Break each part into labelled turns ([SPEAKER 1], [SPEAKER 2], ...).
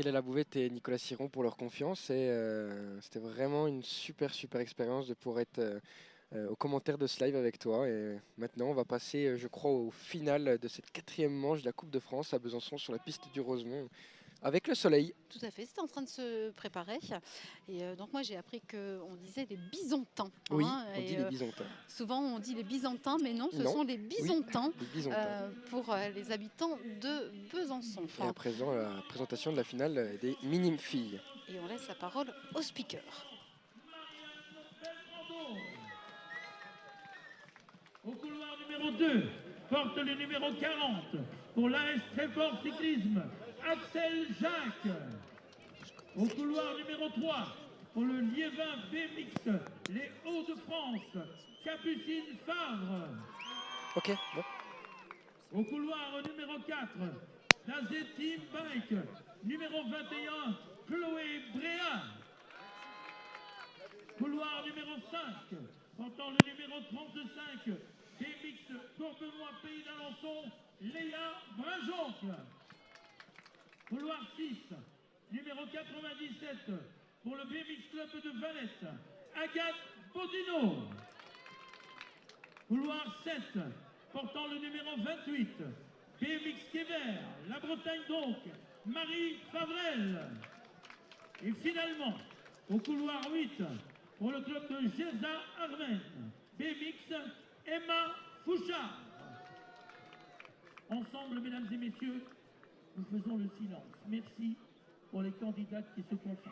[SPEAKER 1] Cyril Alabouvette et Nicolas Siron pour leur confiance. Et c'était vraiment une super expérience de pouvoir être aux commentaires de ce live avec toi. Et maintenant, on va passer, je crois, au final de cette 4e manche de la Coupe de France à Besançon sur la piste du Rosemont avec le soleil.
[SPEAKER 2] Tout à fait, c'était en train de se préparer. Et donc moi j'ai appris qu'on disait les Byzantins.
[SPEAKER 1] Oui,
[SPEAKER 2] hein,
[SPEAKER 1] on dit
[SPEAKER 2] et
[SPEAKER 1] les Byzantins.
[SPEAKER 2] souvent on dit les Byzantins, mais non, ce
[SPEAKER 1] Non,
[SPEAKER 2] sont les Byzantins
[SPEAKER 1] les Byzantins.
[SPEAKER 2] pour les habitants de Besançon.
[SPEAKER 1] Et à présent, la présentation de la finale des minimes filles.
[SPEAKER 2] Et on laisse la parole au speaker.
[SPEAKER 3] Au couloir numéro 2, porte le numéro 40 pour l'AS Tréport Cyclisme, Axel Jacques. Au couloir numéro 3, pour le Liévin BMX, les Hauts-de-France, Capucine Favre.
[SPEAKER 1] Ok, bon.
[SPEAKER 3] Au couloir numéro 4, Dazé Team Bike, numéro 21, Chloé Bréa. Couloir numéro 5, portant le numéro 35, BMX Courbevoie Pays d'Alençon, Léa Brinjoncle. Couloir 6, numéro 97, pour le BMX Club de Valette, Agathe Bodino. Couloir 7, portant le numéro 28, BMX Quéver, la Bretagne donc, Marie Favrel. Et finalement, au couloir 8, pour le club de Géza Armen, BMX, Emma Fouchard. Ensemble, mesdames et messieurs, nous faisons le silence. Merci pour les candidates qui se concentrent.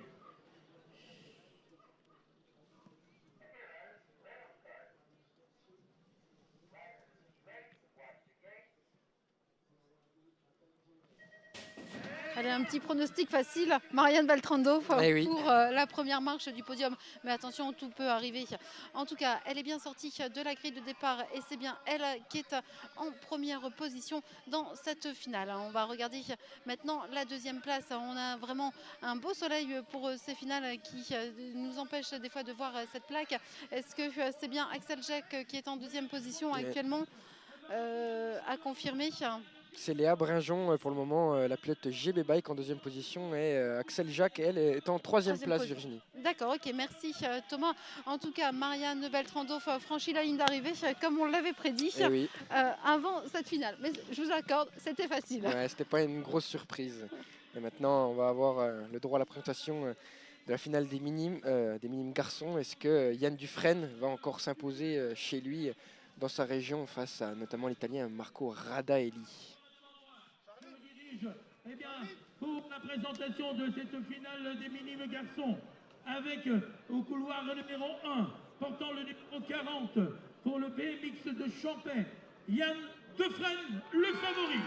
[SPEAKER 2] Allez, un petit pronostic facile, Marianne Beltrando pour
[SPEAKER 1] oui.
[SPEAKER 2] la première marche du podium. Mais attention, tout peut arriver. En tout cas, elle est bien sortie de la grille de départ et c'est bien elle qui est en première position dans cette finale. On va regarder maintenant la 2e place. On a vraiment un beau soleil pour ces finales qui nous empêche des fois de voir cette plaque. Est-ce que c'est bien Axel Jacques qui est en 2e position actuellement à confirmer?
[SPEAKER 1] C'est Léa Brinjon pour le moment, la pilote GB Bike en 2e position et Axel Jacques, elle, est en 3e place, Virginie.
[SPEAKER 2] D'accord, ok, merci Thomas. En tout cas, Marianne Beltrando franchit la ligne d'arrivée comme on l'avait prédit
[SPEAKER 1] Oui.
[SPEAKER 2] avant cette finale. Mais je vous accorde, c'était facile.
[SPEAKER 1] Ouais, c'était pas une grosse surprise. Et maintenant, on va avoir le droit à la présentation de la finale des minimes garçons. Est-ce que Yann Dufresne va encore s'imposer chez lui dans sa région face à notamment l'Italien Marco Radaelli?
[SPEAKER 3] Eh bien, pour la présentation de cette finale des minimes garçons, avec au couloir numéro 1, portant le numéro 40 pour le BMX de Champagne, Yann Dufresne, le favori.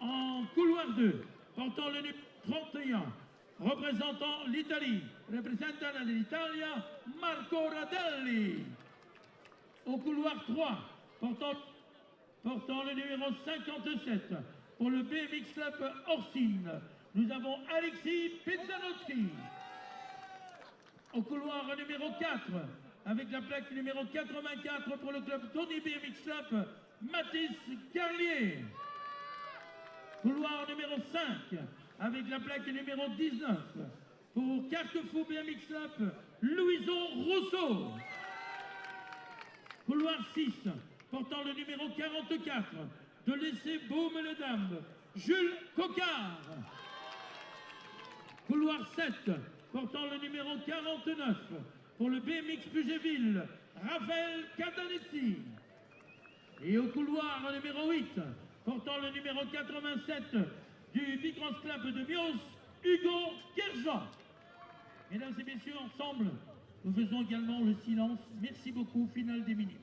[SPEAKER 3] En couloir 2, portant le numéro 31, représentant l'Italie, représentant de l'Italie, Marco Radelli. Au couloir 3, portant le numéro 57 pour le BMX Club Orsine, nous avons Alexis Pizzanowski. Au couloir numéro 4, avec la plaque numéro 84 pour le club Tony BMX Club, Mathis Carlier. Couloir numéro 5, avec la plaque numéro 19 pour Carquefou BMX Club, Louison Rousseau. Couloir 6, portant le numéro 44 de l'essai Baume-les-Dames, Jules Cocard. Couloir 7, portant le numéro 49 pour le BMX Pugéville, Raphaël Catanezzi. Et au couloir numéro 8, portant le numéro 87 du Bicross Club de Mios, Hugo Kerjean. Mesdames et messieurs, ensemble, nous faisons également le silence. Merci beaucoup, finale des minimes.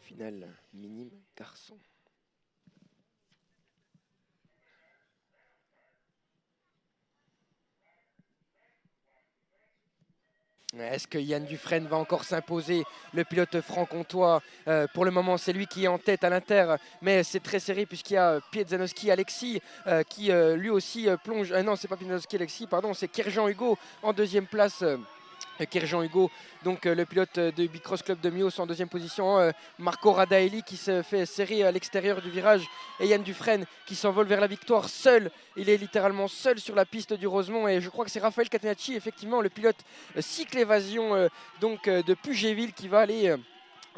[SPEAKER 1] Finale minime garçon. Est-ce que Yann Dufresne va encore s'imposer, le pilote franc-comtois? Pour le moment, c'est lui qui est en tête à l'Inter, mais c'est très serré puisqu'il y a Piedzanowski Alexis qui lui aussi plonge. Non, c'est pas Piedzanowski Alexis, pardon, c'est Kerjean Hugo en 2e place Kerjan Hugo, donc le pilote de Bicross Club de Mios en deuxième position. Marco Radaeli qui se fait serrer à l'extérieur du virage. Et Yann Dufresne qui s'envole vers la victoire seul. Il est littéralement seul sur la piste du Rosemont. Et je crois que c'est Raphaël Catenacci, effectivement, le pilote cycle évasion de Pugéville qui va aller...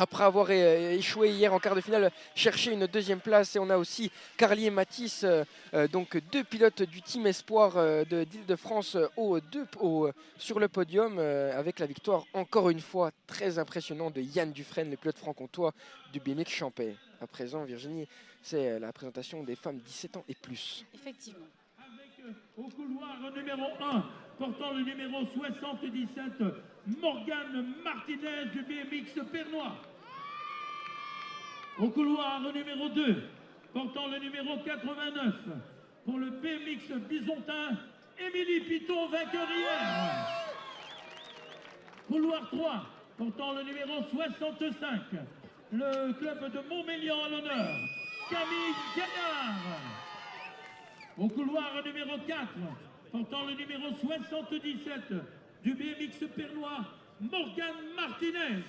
[SPEAKER 1] après avoir échoué hier en quart de finale, chercher une deuxième place. Et on a aussi Carly et Matisse, donc deux pilotes du team Espoir d'Île-de-France sur le podium, avec la victoire encore une fois très impressionnante de Yann Dufresne, le pilote franc-comtois du BMX Champais. À présent, Virginie, c'est la présentation des femmes 17 ans et plus.
[SPEAKER 2] Effectivement.
[SPEAKER 3] Avec au couloir numéro 1, portant le numéro 77, Morgane Martinez du BMX Pernois. Au couloir numéro 2, portant le numéro 89, pour le BMX Bisontin, Émilie Piton, vainqueur. Couloir 3, portant le numéro 65, le club de Montmélian à l'honneur, Camille Gaillard. Au couloir numéro 4, portant le numéro 77 du BMX Pernois, Morgane Martinez.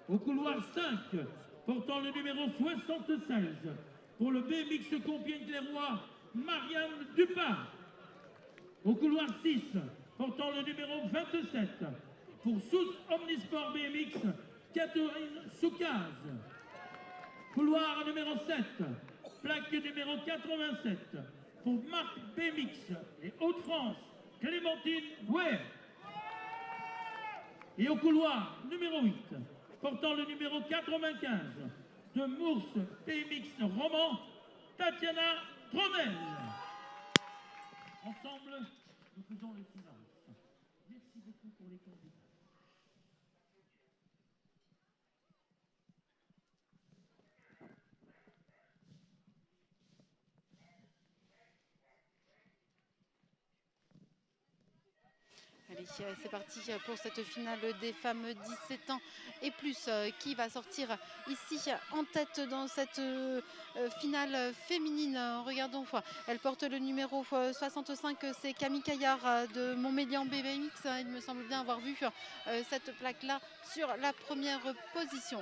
[SPEAKER 3] Au couloir 5, portant le numéro 76, pour le BMX Compiègne-Clairoy, Marianne Dupin. Au couloir 6, portant le numéro 27, pour Sous Omnisport BMX, Catherine Soukaz. Couloir numéro 7, plaque numéro 87, pour Marc BMX et Hauts-de-France, Clémentine Bouet. Et au couloir numéro 8, portant le numéro 95 de Mours BMX Roman, Tatiana Tronel. Ensemble, nous faisons le silence. Merci beaucoup pour les candidats.
[SPEAKER 2] Allez, c'est parti pour cette finale des femmes 17 ans et plus qui va sortir ici en tête dans cette finale féminine. Regardons, elle porte le numéro 65, c'est Camille Caillard de Montmélian BMX. Il me semble bien avoir vu cette plaque-là sur la première position.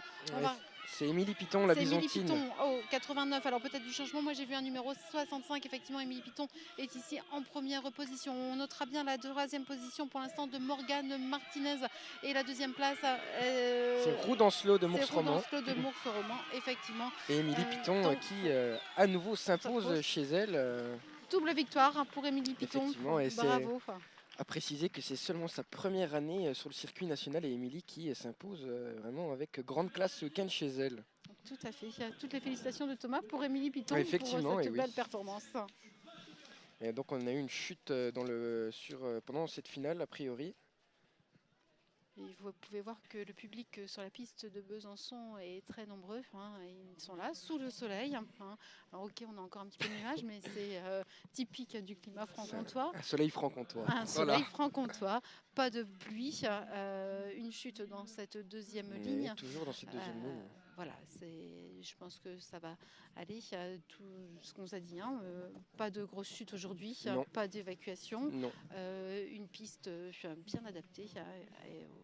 [SPEAKER 1] C'est Émilie Piton, la Byzantine.
[SPEAKER 2] Émilie Piton, 89, alors peut-être du changement. Moi j'ai vu un numéro 65, effectivement Émilie Piton est ici en première position. On notera bien la troisième position pour l'instant de Morgane Martinez et la deuxième place.
[SPEAKER 1] C'est Roudancelot de Mours-Roman.
[SPEAKER 2] Roudancelot de Mours-Roman, effectivement.
[SPEAKER 1] Et Émilie Piton qui à nouveau s'impose chez elle.
[SPEAKER 2] Double victoire pour Émilie Piton.
[SPEAKER 1] Effectivement, et
[SPEAKER 2] bravo.
[SPEAKER 1] À préciser que c'est seulement sa première année sur le circuit national et Émilie qui s'impose vraiment avec grande classe ce week-end chez elle.
[SPEAKER 2] Tout à fait. Toutes les félicitations de Thomas pour Émilie Piton
[SPEAKER 1] effectivement,
[SPEAKER 2] pour cette belle performance.
[SPEAKER 1] Et donc on a eu une chute pendant cette finale a priori.
[SPEAKER 2] Et vous pouvez voir que le public sur la piste de Besançon est très nombreux. Ils sont là, sous le soleil. Alors ok, on a encore un petit peu de nuages, mais c'est typique du climat franc-comtois.
[SPEAKER 1] Un soleil franc-comtois.
[SPEAKER 2] Un soleil franc-comtois, pas de pluie. Une chute dans cette deuxième ligne.
[SPEAKER 1] Toujours dans cette deuxième ligne.
[SPEAKER 2] Voilà, je pense que ça va aller. Tout ce qu'on s'est dit, pas de grosse chute aujourd'hui, pas d'évacuation. Une piste bien adaptée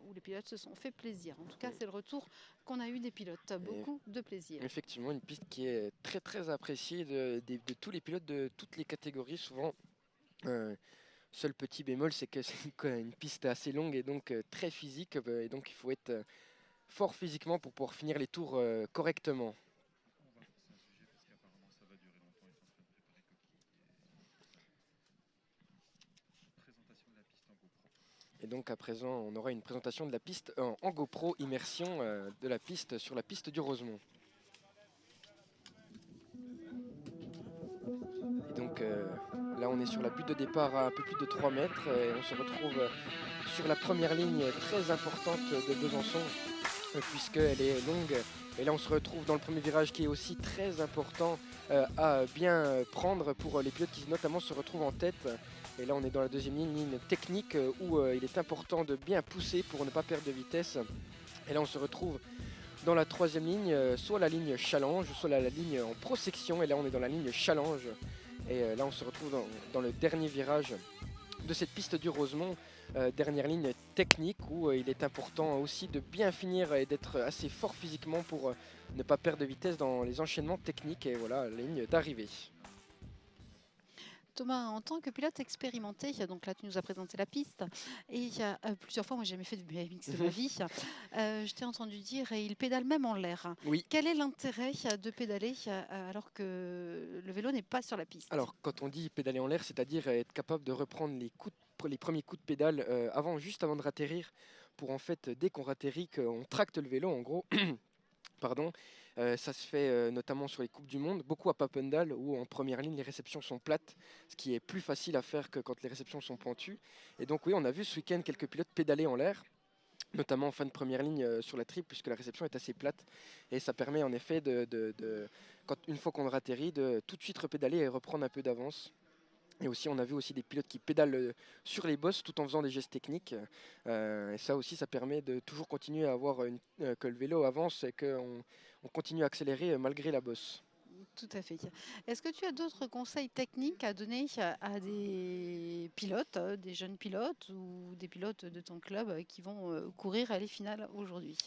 [SPEAKER 2] où les pilotes se sont fait plaisir. En tout cas, c'est le retour qu'on a eu des pilotes. Beaucoup de plaisir.
[SPEAKER 1] Effectivement, une piste qui est très très appréciée de tous les pilotes de toutes les catégories. Souvent, seul petit bémol, c'est que c'est une piste assez longue et donc très physique. Et donc, il faut être fort physiquement pour pouvoir finir les tours correctement. Et donc à présent, on aura une présentation de la piste en GoPro, immersion de la piste sur la piste du Rosemont. Et donc là, on est sur la butte de départ à un peu plus de 3 mètres et on se retrouve sur la première ligne très importante de Besançon puisqu'elle est longue. Et là, on se retrouve dans le premier virage qui est aussi très important à bien prendre pour les pilotes qui notamment se retrouvent en tête. Et là, on est dans la deuxième ligne technique où il est important de bien pousser pour ne pas perdre de vitesse. Et là, on se retrouve dans la troisième ligne, soit la ligne challenge, soit la ligne en pro-section. Et là, on est dans la ligne challenge. Et là, on se retrouve dans le dernier virage de cette piste du Rosemont. dernière ligne technique où il est important aussi de bien finir et d'être assez fort physiquement pour ne pas perdre de vitesse dans les enchaînements techniques. Et voilà, ligne d'arrivée.
[SPEAKER 2] Thomas, en tant que pilote expérimenté, donc là tu nous as présenté la piste et plusieurs fois, moi j'ai jamais fait de BMX de ma vie, je t'ai entendu dire et il pédale même en l'air.
[SPEAKER 1] Oui.
[SPEAKER 2] Quel est l'intérêt de pédaler alors que le vélo n'est pas sur la piste?
[SPEAKER 1] Alors quand on dit pédaler en l'air, c'est-à-dire être capable de reprendre les premiers coups de pédale juste avant de ratterrir, pour en fait dès qu'on ratterrit, qu'on tracte le vélo en gros. Pardon. Ça se fait notamment sur les Coupes du Monde, beaucoup à Papendal où en première ligne les réceptions sont plates, ce qui est plus facile à faire que quand les réceptions sont pentues. Et donc oui, on a vu ce week-end quelques pilotes pédaler en l'air, notamment en fin de première ligne sur la triple puisque la réception est assez plate. Et ça permet en effet une fois qu'on atterrit, de tout de suite repédaler et reprendre un peu d'avance. Et aussi, on a vu aussi des pilotes qui pédalent sur les bosses tout en faisant des gestes techniques. Et ça aussi, ça permet de toujours continuer à avoir que le vélo avance et qu'on continue à accélérer malgré la bosse.
[SPEAKER 2] Tout à fait. Est-ce que tu as d'autres conseils techniques à donner à des pilotes, des jeunes pilotes ou des pilotes de ton club qui vont courir à les finales aujourd'hui?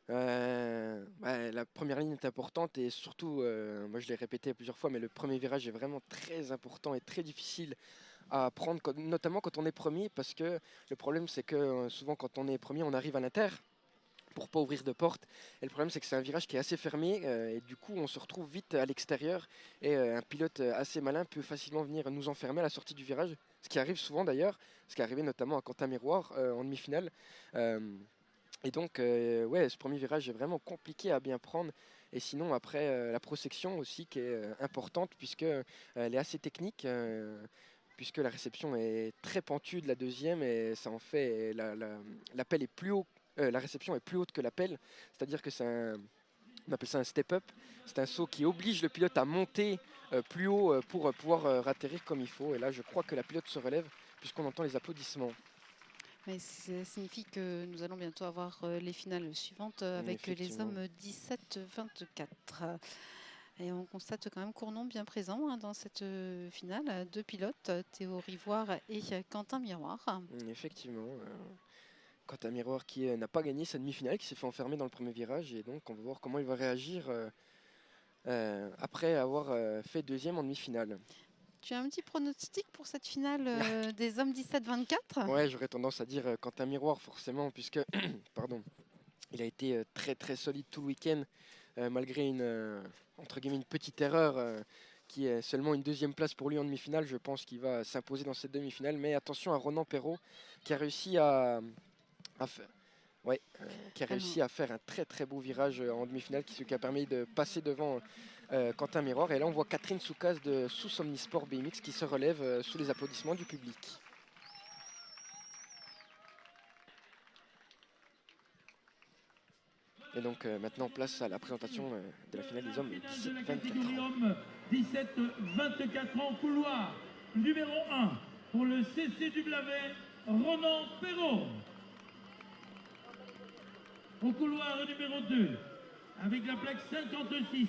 [SPEAKER 1] La première ligne est importante et surtout, moi je l'ai répété plusieurs fois, mais le premier virage est vraiment très important et très difficile à prendre, notamment quand on est premier, parce que le problème c'est que souvent quand on est premier, on arrive à l'inter pour pas ouvrir de porte. Et le problème c'est que c'est un virage qui est assez fermé et du coup on se retrouve vite à l'extérieur et un pilote assez malin peut facilement venir nous enfermer à la sortie du virage, ce qui arrive souvent d'ailleurs, ce qui est arrivé notamment à Quentin Miroir en demi-finale. Et donc, ce premier virage est vraiment compliqué à bien prendre. Et sinon, après, la prosection aussi qui est importante puisque elle est assez technique, puisque la réception est très pentue de la deuxième et ça en fait l'appel est plus haut, la réception est plus haute que l'appel. C'est-à-dire que on appelle ça un step-up. C'est un saut qui oblige le pilote à monter plus haut pour pouvoir atterrir comme il faut. Et là, je crois que la pilote se relève puisqu'on entend les applaudissements.
[SPEAKER 2] Mais ça signifie que nous allons bientôt avoir les finales suivantes avec les hommes 17-24. Et on constate quand même Cournon bien présent dans cette finale. Deux pilotes, Théo Rivoire et Quentin Miroir.
[SPEAKER 1] Effectivement. Quentin Miroir qui n'a pas gagné sa demi-finale, qui s'est fait enfermer dans le premier virage. Et donc on va voir comment il va réagir après avoir fait deuxième en demi-finale.
[SPEAKER 2] Tu as un petit pronostic pour cette finale des hommes 17-24?
[SPEAKER 1] Ouais, j'aurais tendance à dire Quentin Miroir forcément, puisque pardon, il a été très très solide tout le week-end, malgré entre guillemets une petite erreur qui est seulement une deuxième place pour lui en demi-finale. Je pense qu'il va s'imposer dans cette demi-finale, mais attention à Ronan Perrault qui a réussi à faire un très très beau virage en demi-finale, ce qui a permis de passer devant Quentin Miroir. Et là on voit Catherine Soucas de Sous Omnisport BMX qui se relève sous les applaudissements du public. Et donc maintenant place à la présentation de la finale des hommes
[SPEAKER 3] 17-24 ans, couloir numéro 1 pour le CC du Blavet, Ronan Perrault. Au couloir numéro 2, avec la plaque 56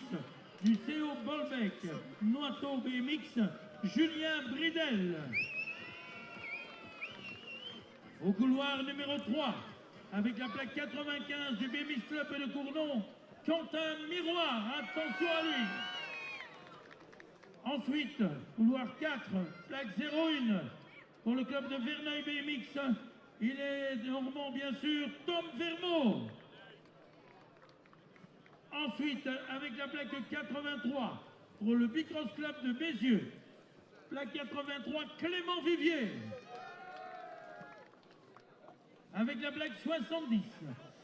[SPEAKER 3] du CO Bolbec, Noato BMX, Julien Bridel. Au couloir numéro 3, avec la plaque 95 du BMX Club de Cournon, Quentin Miroir, attention à lui. Ensuite, couloir 4, plaque 01, pour le club de Verneuil BMX, il est normand bien sûr, Tom Vermeau. Ensuite, avec la plaque 83, pour le Bicross Club de Bézieux, plaque 83, Clément Vivier. Avec la plaque 70,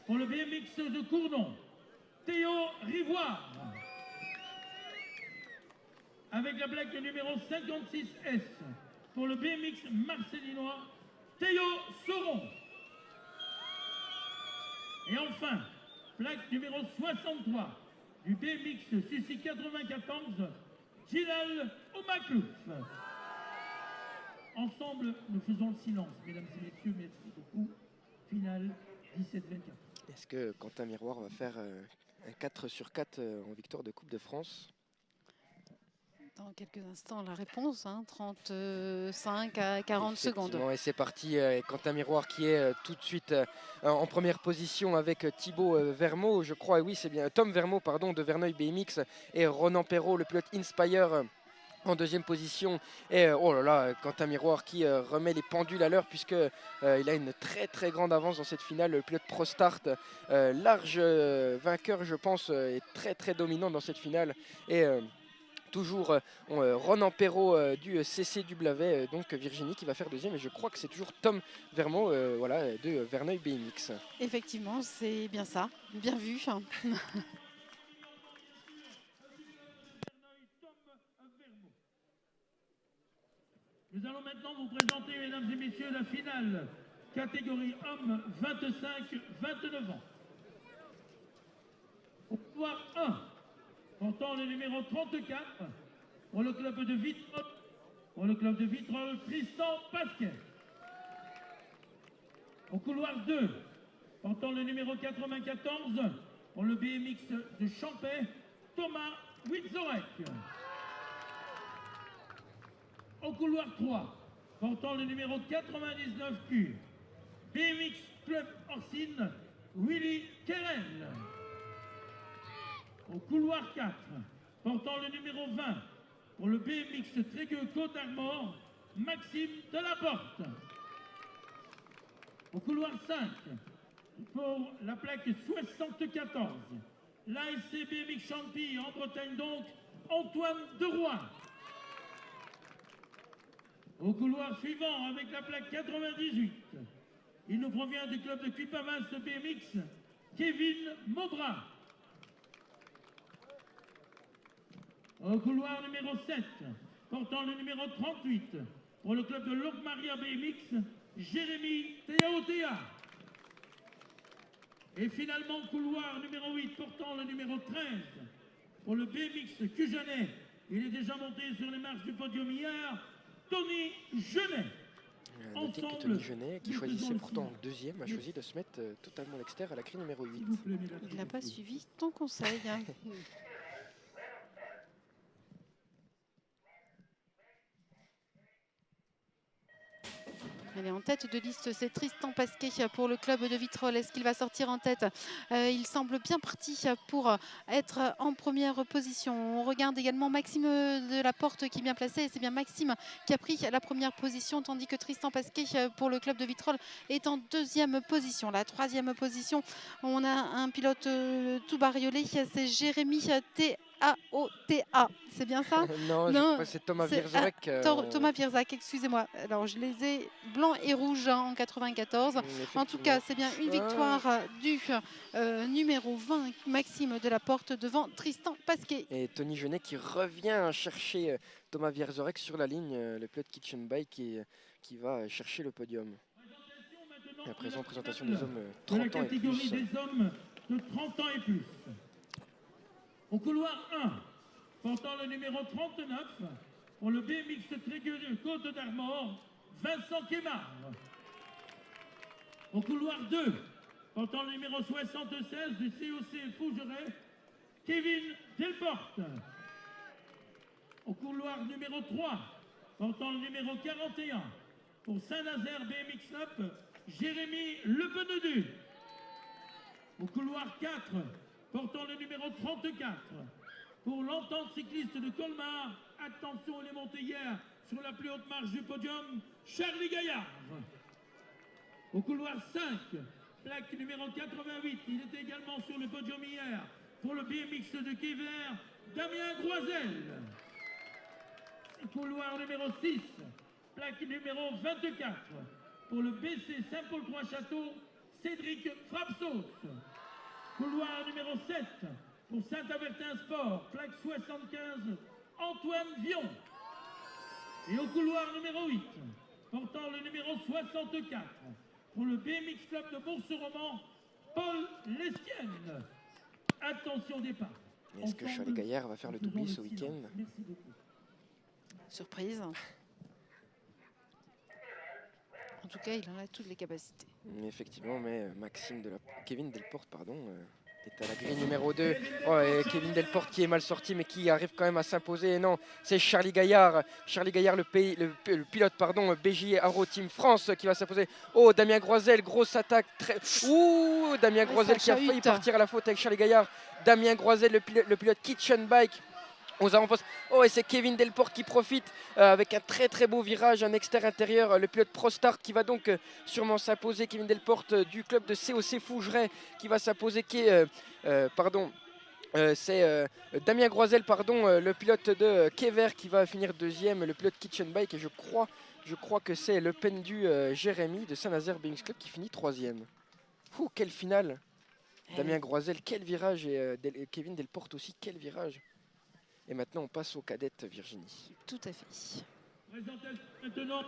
[SPEAKER 3] pour le BMX de Cournon, Théo Rivoire. Avec la plaque numéro 56S, pour le BMX marcelinois, Théo Sauron. Et enfin, plaque numéro 63 du BMX Sucy 94, Gilal Omaklouf. Ensemble, nous faisons le silence, mesdames et messieurs, merci beaucoup. Finale 17-24.
[SPEAKER 1] Est-ce que Quentin Miroir va faire un 4 sur 4 en victoire de Coupe de France?
[SPEAKER 2] dans quelques instants la réponse, 35 à 40 secondes.
[SPEAKER 1] Effectivement, et c'est parti. Quentin Miroir qui est tout de suite en première position avec Thibaut Vermeau, je crois. Et oui, c'est bien Tom Vermeau, pardon, de Verneuil BMX, et Ronan Perrault, le pilote Inspire, en deuxième position. Et oh là là, Quentin Miroir qui remet les pendules à l'heure, puisque il a une très très grande avance dans cette finale. Le pilote ProStart, large vainqueur, je pense, est très très dominant dans cette finale. Et toujours Ronan Perrault du CC du Blavet, donc Virginie qui va faire deuxième. Et je crois que c'est toujours Tom Vermeau, voilà, de Verneuil BMX.
[SPEAKER 2] Effectivement, c'est bien ça. Bien vu.
[SPEAKER 3] Nous allons maintenant vous présenter, mesdames et messieurs, la finale catégorie hommes 25-29 ans. Au couloir 1, portant le numéro 34, pour le club de Vitrolles, Tristan Pasquet. Au couloir 2, portant le numéro 94, pour le BMX de Champais, Thomas Witzorek. Au couloir 3, portant le numéro 99Q, BMX Club Orsine, Willy Keren. Au couloir 4, portant le numéro 20, pour le BMX Trégueux Côte d'Armor, Maxime Delaporte. Au couloir 5, pour la plaque 74, l'ASC BMX Champy en Bretagne donc, Antoine Deroy. Au couloir suivant, avec la plaque 98, il nous provient du club de Cuipavas BMX, Kevin Maubras. Au couloir numéro 7, portant le numéro 38, pour le club de Locmaria BMX, Jérémy Théotéa. Et finalement, couloir numéro 8, portant le numéro 13, pour le BMX Cugenet. Il est déjà monté sur les marches du podium hier, Tony Genet.
[SPEAKER 1] Notez que Tony Genet, qui choisissait pourtant deuxième, a choisi de se mettre totalement à l'extérieur à la grille numéro 8.
[SPEAKER 2] Il n'a pas suivi ton conseil. Elle est en tête de liste, c'est Tristan Pasquet pour le club de Vitrolles. Est-ce qu'il va sortir en tête? Il semble bien parti pour être en première position. On regarde également Maxime Delaporte qui est bien placé. C'est bien Maxime qui a pris la première position, tandis que Tristan Pasquet pour le club de Vitrolles est en deuxième position. La troisième position, on a un pilote tout bariolé, c'est Jérémy Théotéa. C'est bien ça?
[SPEAKER 1] Non, je crois que c'est Thomas Wirzorek.
[SPEAKER 2] Thomas Wirzorek, excusez-moi. Alors, je les ai blanc et rouge en 94. En tout cas, c'est bien une victoire du numéro 20, Maxime Delaporte, devant Tristan Pasquet.
[SPEAKER 1] Et Tony Genet qui revient chercher Thomas Wirzorek sur la ligne, le pilote Kitchen Bike qui va chercher le podium. Et à présent, présentation des hommes 30 ans et plus.
[SPEAKER 3] Des hommes de 30 ans et plus. Au couloir 1, portant le numéro 39, pour le BMX Trégueux de Côte d'Armor, Vincent Quémard. Au couloir 2, portant le numéro 76 du COC Fougeray, Kevin Delporte. Au couloir numéro 3, portant le numéro 41, pour Saint-Nazaire BMX Club, Jérémy Lepenedu. Au couloir 4, portant le numéro 34, pour l'entente cycliste de Colmar, attention, il est monté hier sur la plus haute marche du podium, Charlie Gaillard. Au couloir 5, plaque numéro 88, il était également sur le podium hier, pour le BMX de Quévert, Damien Groisel. Couloir numéro 6, plaque numéro 24, pour le BC Saint-Paul-Trois-Châteaux, Cédric Frapsos. Couloir numéro 7, pour Saint-Avertin Sport, plaque 75, Antoine Vion. Et au couloir numéro 8, portant le numéro 64, pour le BMX Club de Bourse-Roman, Paul Lestienne. Attention départ.
[SPEAKER 1] Est-ce que Charlie Gaillard va faire le doublé ce week-end?
[SPEAKER 3] Merci beaucoup.
[SPEAKER 2] Surprise. En tout cas, il en a toutes les capacités.
[SPEAKER 1] Effectivement, mais Kevin Delporte, pardon, C'est à la grille numéro 2. Oh, et Kevin Delporte qui est mal sorti mais qui arrive quand même à s'imposer. Et non, c'est Charlie Gaillard. Charlie Gaillard, le pilote, pardon, BJ Aero Team France qui va s'imposer. Oh, Damien Groisel, grosse attaque. Ouh, Damien Groisel qui a failli partir à la faute avec Charlie Gaillard. Damien Groisel, le pilote Kitchen Bike. Aux avant-postes. Oh, et c'est Kevin Delporte qui profite avec un très beau virage, un extérieur-intérieur. Le pilote ProStart qui va donc sûrement s'imposer. Kevin Delporte du club de COC Fougeray qui va s'imposer. C'est Damien Groisel, le pilote de Kever qui va finir deuxième. Le pilote Kitchen Bike. Et je crois que c'est le pendu Jérémy de Saint-Nazaire BMX Club qui finit troisième. Quelle finale! Damien Groisel, quel virage. Et Kevin Delporte aussi, quel virage. Et maintenant, on passe aux cadettes, Virginie.
[SPEAKER 2] Tout à fait.
[SPEAKER 3] Présentation maintenant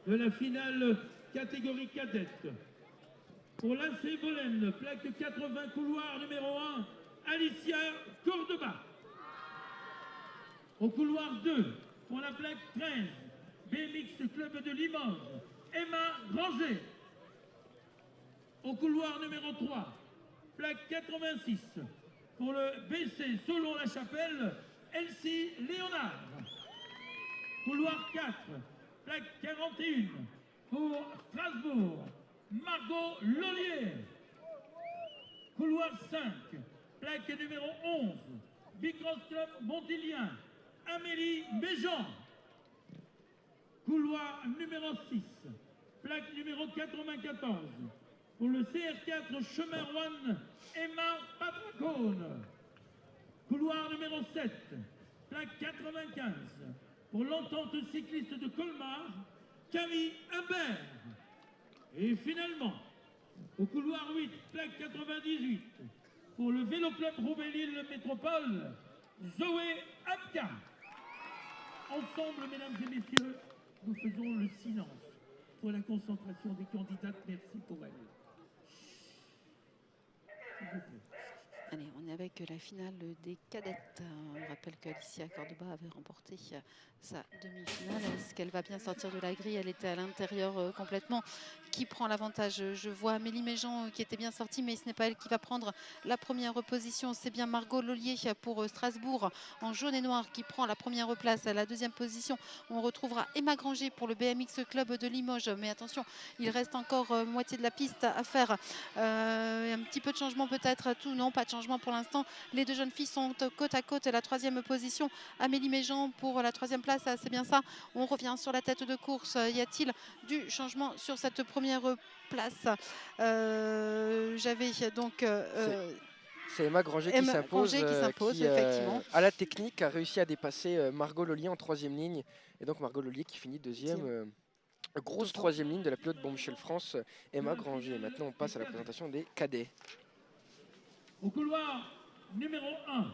[SPEAKER 3] de la finale catégorie cadette. Pour l'AC Bolène, plaque 80, couloir numéro 1, Alicia Cordoba. Au couloir 2, pour la plaque 13, BMX Club de Limoges, Emma Granger. Au couloir numéro 3, plaque 86, pour le BC Solon-la-Chapelle, Elsie Léonard. Couloir 4, plaque 41, pour Strasbourg, Margot Lollier. Couloir 5, plaque numéro 11, Bicross Club Montilien, Amélie Méjean. Couloir numéro 6, plaque numéro 94, pour le CR4 Chemin Rouen, Emma Patracone. Couloir numéro 7, plaque 95, pour l'entente cycliste de Colmar, Camille Humbert. Et finalement, au couloir 8, plaque 98, pour le Vélo Club Roubaix-Lille Métropole, Zoé Abka. Ensemble, mesdames et messieurs, nous faisons le silence pour la concentration des candidates. Merci pour elle. S'il vous plaît.
[SPEAKER 2] Allez, on est avec la finale des cadettes. On rappelle qu'Alicia Cordoba avait remporté sa demi-finale. Est-ce qu'elle va bien sortir de la grille? Elle était à l'intérieur complètement. Qui prend l'avantage? Je vois Amélie Méjean qui était bien sortie, mais ce n'est pas elle qui va prendre la première position. C'est bien Margot Lollier pour Strasbourg en jaune et noir qui prend la première place. À la deuxième position, on retrouvera Emma Granger pour le BMX Club de Limoges. Mais attention, il reste encore moitié de la piste à faire. Un petit peu de changement peut-être. Tout, non, pas de changement pour l'instant. Les deux jeunes filles sont côte à côte. La troisième position, Amélie Méjean pour la troisième place. C'est bien ça. On revient sur la tête de course. Y a-t-il du changement sur cette première place? J'avais donc...
[SPEAKER 1] C'est Emma Granger qui s'impose,
[SPEAKER 2] effectivement.
[SPEAKER 1] À la technique, a réussi à dépasser Margot Lollier en troisième ligne. Et donc Margot Lollier qui finit deuxième. Grosse troisième ligne de la pilote Bombshell France, Emma Granger. Maintenant, on passe à la présentation des cadets.
[SPEAKER 3] Au couloir numéro 1,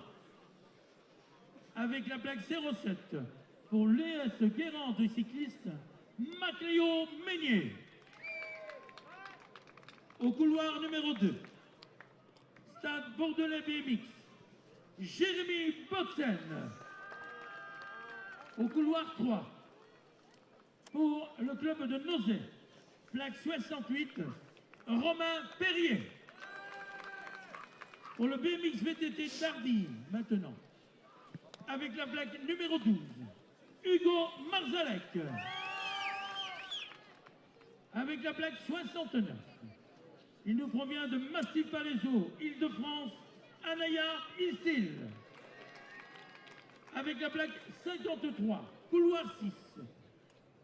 [SPEAKER 3] avec la plaque 07, pour l'ES Guérande cycliste, Macléo Meignier. Au couloir numéro 2, Stade Bordelais BMX, Jérémy Botzen. Au couloir 3, pour le club de Nozay, plaque 68, Romain Perrier. Pour le BMX VTT Tardy, maintenant, avec la plaque numéro 12, Hugo Marzalek. Avec la plaque 69, il nous provient de Massy-Palaiseau, Île-de-France, Anaya Istil. Avec la plaque 53, couloir 6,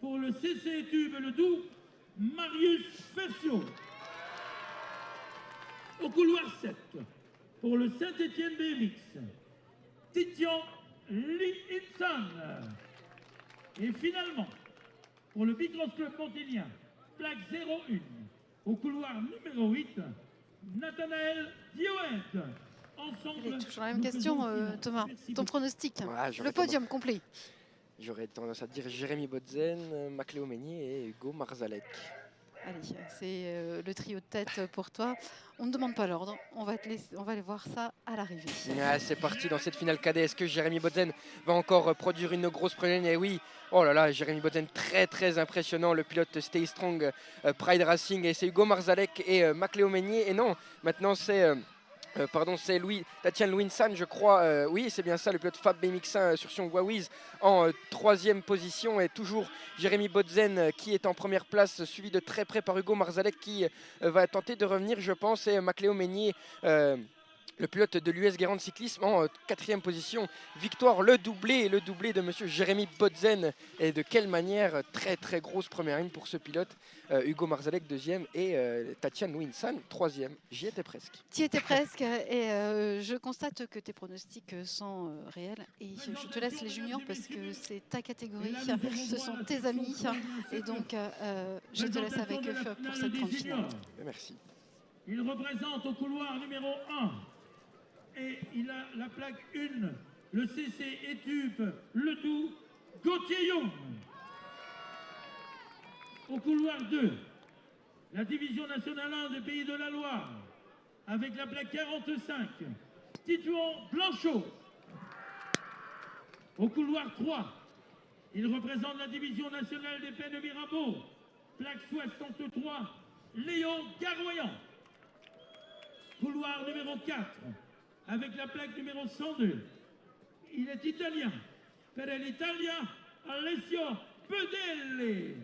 [SPEAKER 3] pour le CC Tube Le Doubs, Marius Fersio. Au couloir 7, pour le Saint-Étienne BMX, Titian Lee-Hitson. Et finalement, pour le Bicross Club Montilien, plaque 01, au couloir numéro 8, Nathanaël Dioët. Ensemble,
[SPEAKER 2] toujours la même question, Thomas. Ton pronostic, le podium complet.
[SPEAKER 1] J'aurais tendance à dire Jérémy Botzen, Macléo Meignier et Hugo Marzalek.
[SPEAKER 2] Allez, c'est le trio de tête pour toi. On ne demande pas l'ordre, on va aller voir ça à l'arrivée.
[SPEAKER 1] C'est parti dans cette finale cadet. Est-ce que Jérémy Botzen va encore produire une grosse prochaine? Et oui, oh là là, Jérémy Botzen très impressionnant, le pilote Stay Strong Pride Racing. Et c'est Hugo Marzalek et Macléo Meignier. Et non, maintenant c'est Pardon, c'est Tatiana Winsan, je crois. Oui, c'est bien ça, le pilote Fab BMX1 sur son Wawiz en troisième position. Et toujours Jérémy Bodzen qui est en première place, suivi de très près par Hugo Marzalek qui va tenter de revenir, je pense. Et Macléo Meignier, le pilote de l'US Guérande Cyclisme, en quatrième position. Victoire, le doublé de monsieur Jérémy Bodzen. Et de quelle manière, très très grosse première ligne pour ce pilote. Hugo Marzalek deuxième et Tatiana Winsan troisième. J'y étais presque.
[SPEAKER 2] Tu y étais presque et je constate que tes pronostics sont réels et je te laisse les juniors parce que c'est ta catégorie, ce sont tes amis et donc je te laisse avec eux pour cette grande finale.
[SPEAKER 1] Merci.
[SPEAKER 3] Il représente au couloir numéro 1 et il a la plaque 1, le CC Étuve Ledoux Gauthier Young. Au couloir 2, la division nationale 1 du Pays de la Loire, avec la plaque 45, Titouan Blanchot. Au couloir 3, il représente la division nationale des Pays de Mirabeau, plaque 63, Léon Garoyan. Couloir numéro 4, avec la plaque numéro 102, il est italien, per l'Italia, Alessio Pedelli.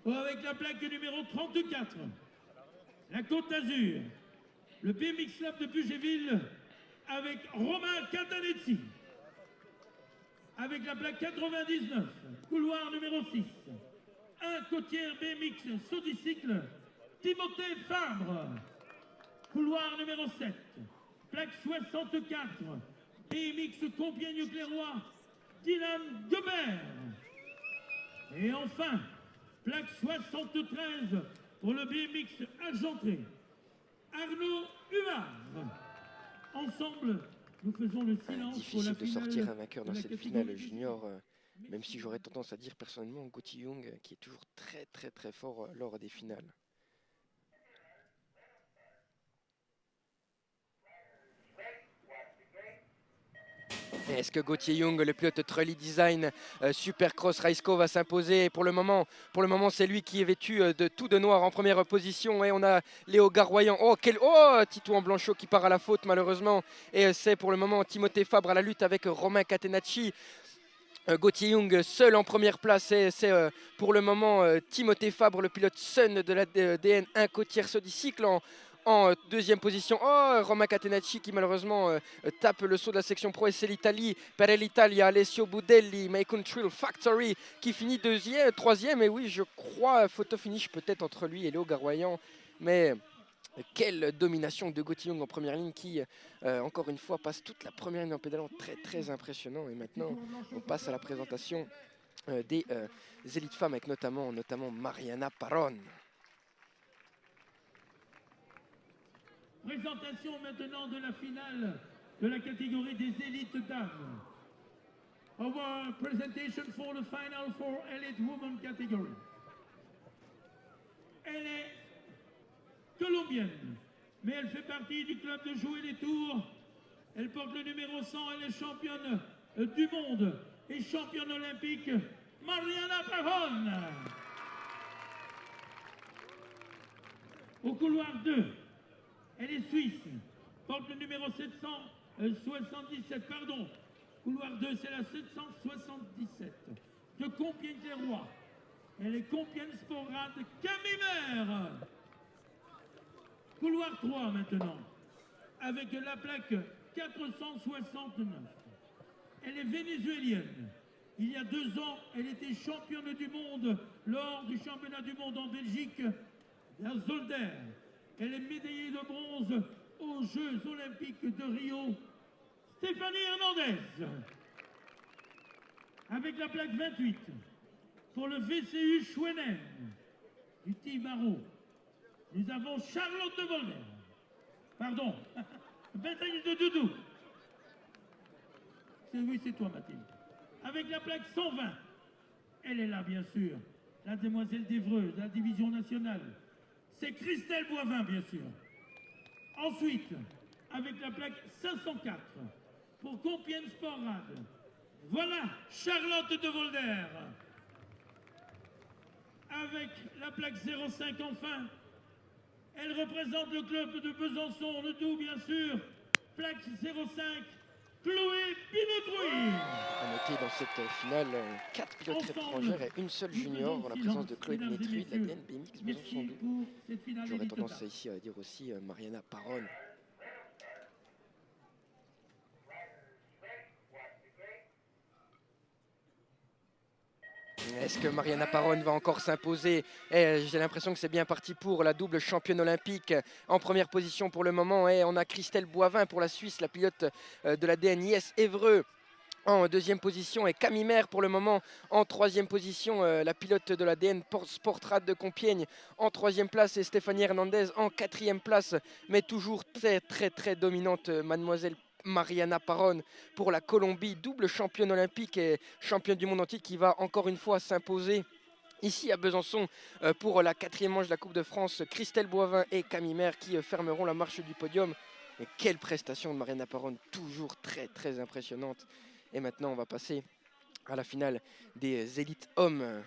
[SPEAKER 3] Avec la plaque numéro 34, la Côte d'Azur, le BMX Club de Bugéville avec Romain Catanezzi. Avec la plaque 99, couloir numéro 6, un côtière BMX Saudicycle, Timothée Fabre. Couloir numéro 7, plaque 64, BMX Compiègne-Clairoy, Dylan Gobert. Et enfin, plaque 73 pour le BMX Argentré, Arnaud Huard. Ensemble, nous faisons le silence.
[SPEAKER 1] Difficile de sortir un vainqueur dans cette finale junior, même si j'aurais tendance à dire personnellement Gauthier Young qui est toujours très très très fort lors des finales. Est-ce que Gauthier Young, le pilote Trulli Design Supercross Raceco, va s'imposer? Pour le moment c'est lui qui est vêtu de tout de noir en première position. Et on a Léo Garoyan. Titouan Blanchot qui part à la faute malheureusement. Et c'est pour le moment Timothée Fabre à la lutte avec Romain Catenacci. Gauthier Young seul en première place. Et c'est pour le moment Timothée Fabre, le pilote Sun de la DN1 Côtière Saudicycle en deuxième position. Romain Catenacci qui malheureusement tape le saut de la section pro. Et c'est l'Italie, per l'Italia, Alessio Budelli, Macon Trill Factory qui finit troisième. Et oui, je crois, photo finish peut-être entre lui et Léo Garoyan. Mais quelle domination de Gauthier Young en première ligne qui, encore une fois, passe toute la première ligne en pédalant. Très très impressionnant. Et maintenant, on passe à la présentation des élites femmes avec notamment Mariana Paron.
[SPEAKER 3] Présentation maintenant de la finale de la catégorie des élites dames. Our presentation for the final for elite women category. Elle est colombienne, mais elle fait partie du club de Jouer les Tours. Elle porte le numéro 100, elle est championne du monde et championne olympique, Mariana Paron. Au couloir 2, elle est suisse, porte le numéro 777, pardon. Couloir 2, c'est la 777 de Compiègne-Clairoy. Elle est Compiègne Sporade Camimère. Couloir 3 maintenant, avec la plaque 469. Elle est vénézuélienne. Il y a 2 ans, elle était championne du monde lors du championnat du monde en Belgique, à Zolder. Elle est médaillée de bronze aux Jeux Olympiques de Rio. Stéphanie Hernandez, avec la plaque 28, pour le VCU Chouenem, du Team Barreau. Nous avons Charlotte de Volder. Pardon, bataille de Doudou. Oui, c'est toi, Mathilde. Avec la plaque 120, elle est là, bien sûr. La demoiselle d'Évreux, de la division nationale. C'est Christelle Boivin, bien sûr. Ensuite, avec la plaque 504, pour Compiègne Sporade. Voilà Charlotte de Volder. Avec la plaque 05 enfin, Elle représente le club de Besançon, le tout bien sûr. Plaque 05, Chloé Binotrouille.
[SPEAKER 1] À noter dans cette finale 4 pilotes étrangères et une seule junior en la présence de Chloé Binotrouille de la DN BMX Besançon 2. J'aurais tendance ici à dire aussi Mariana Paron. Est-ce que Mariana Paron va encore s'imposer? J'ai l'impression que c'est bien parti pour la double championne olympique en première position pour le moment. Et on a Christelle Boivin pour la Suisse, la pilote de la DNIS Évreux en deuxième position. Et Camille Maire pour le moment en troisième position. La pilote de la DN Sportrad de Compiègne en troisième place. Et Stéphanie Hernandez en quatrième place. Mais toujours très dominante, mademoiselle Mariana Paron pour la Colombie, double championne olympique et championne du monde entier qui va encore une fois s'imposer ici à Besançon pour la 4e manche de la Coupe de France. Christelle Boivin et Camille Maire qui fermeront la marche du podium. Et quelle prestation de Mariana Paron, toujours très impressionnante. Et maintenant on va passer à la finale des élites hommes.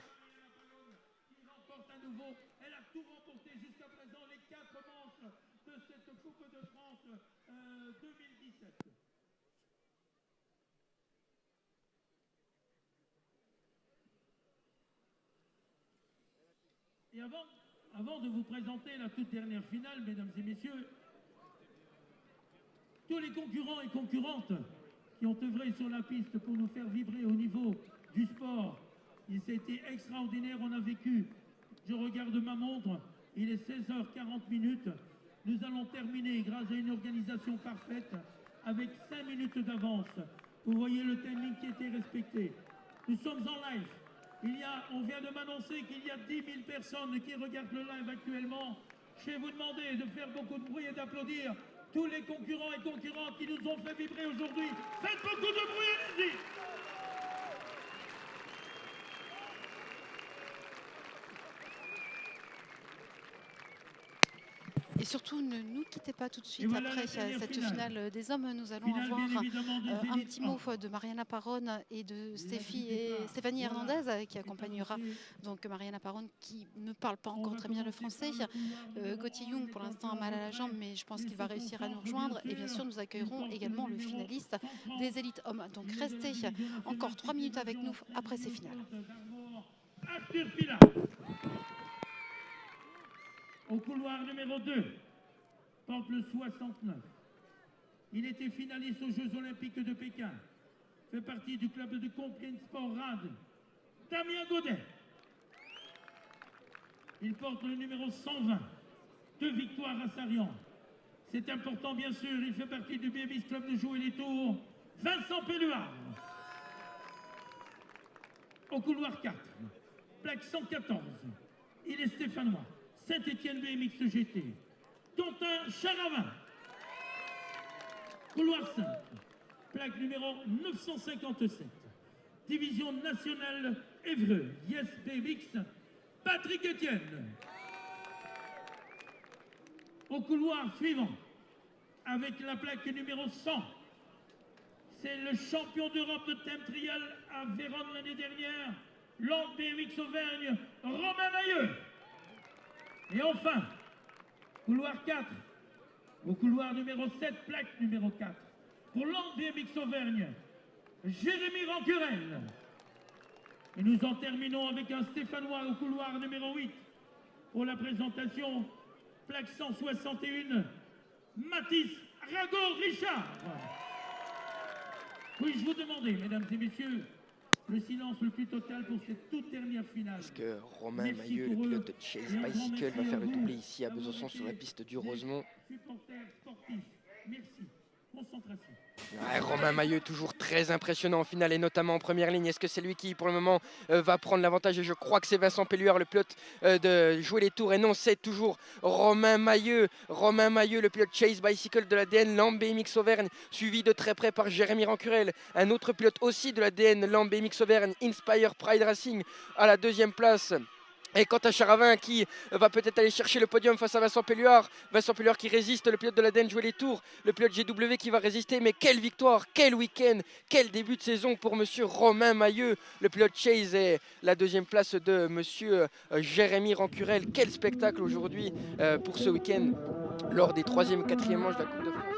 [SPEAKER 3] Et avant de vous présenter la toute dernière finale, mesdames et messieurs, tous les concurrents et concurrentes qui ont œuvré sur la piste pour nous faire vibrer au niveau du sport, il s'est été extraordinaire, on a vécu. Je regarde ma montre, il est 16h40. Nous allons terminer grâce à une organisation parfaite avec 5 minutes d'avance. Vous voyez le timing qui a été respecté. Nous sommes en live. On vient de m'annoncer qu'il y a 10 000 personnes qui regardent le live actuellement. Je vais vous demander de faire beaucoup de bruit et d'applaudir tous les concurrents et concurrentes qui nous ont fait vibrer aujourd'hui. Faites beaucoup de bruit, allez-y!
[SPEAKER 2] Et surtout, ne nous quittez pas tout de suite. Après cette finale des hommes, nous allons avoir un petit mot de Mariana Paron et de Stéphanie Hernandez qui accompagnera donc Mariana Paron qui ne parle pas encore très bien le français. Gauthier Young pour l'instant a mal à la jambe, mais je pense qu'il va réussir à nous rejoindre. Et bien sûr, nous accueillerons également le finaliste des élites hommes. Donc restez encore 3 minutes avec nous après ces finales.
[SPEAKER 3] Au couloir numéro 2, porte le 69. Il était finaliste aux Jeux Olympiques de Pékin. Fait partie du club de Compiègne Sport Rad. Damien Godet. Il porte le numéro 120. 2 victoires à Sarian. C'est important, bien sûr. Il fait partie du BMX Club de Jouer les Tours. Vincent Pelluard. Au couloir 4, plaque 114. Il est stéphanois. Saint-Étienne BMX GT. Quentin Charavin. Couloir 5. Plaque numéro 957. Division nationale Évreux. Yes BMX. Patrick Etienne. Au couloir suivant. Avec la plaque numéro 100. C'est le champion d'Europe de thème trial à Vérone l'année dernière. Land BMX Auvergne. Romain Mailleux. Et enfin, couloir 4, au couloir numéro 7, plaque numéro 4, pour Land BMX Auvergne, Jérémy Rancurel. Et nous en terminons avec un Stéphanois au couloir numéro 8, pour la présentation, plaque 161, Mathis Rago-Richard. Puis-je vous demander, mesdames et messieurs, le silence le plus total pour cette toute dernière finale.
[SPEAKER 1] Est-ce que Romain Mailleux, le pilote de Chase Bicycle, va faire le doublé ici à Besançon sur la piste du Rosemont?
[SPEAKER 3] Supporters sportifs, merci. Concentration.
[SPEAKER 1] Ouais, Romain Mailleux, toujours très impressionnant en finale et notamment en première ligne. Est-ce que c'est lui qui, pour le moment, va prendre l'avantage? Et je crois que c'est Vincent Pelluard, le pilote de Jouer les Tours. Et non, c'est toujours Romain Mailleux. Romain Mailleux, le pilote Chase Bicycle de l'ADN Land BMX Auvergne, suivi de très près par Jérémy Rancurel, un autre pilote aussi de l'ADN Land BMX Auvergne, Inspire Pride Racing, à la 2e place. Et quant à Charavin qui va peut-être aller chercher le podium face à Vincent Pelluard qui résiste, le pilote de la jouer les tours, le pilote GW qui va résister, mais quelle victoire, quel week-end, quel début de saison pour monsieur Romain Mailleux, le pilote Chase et la deuxième place de monsieur Jérémy Rancurel. Quel spectacle aujourd'hui pour ce week-end lors des 3e et 4e manches de la Coupe de France.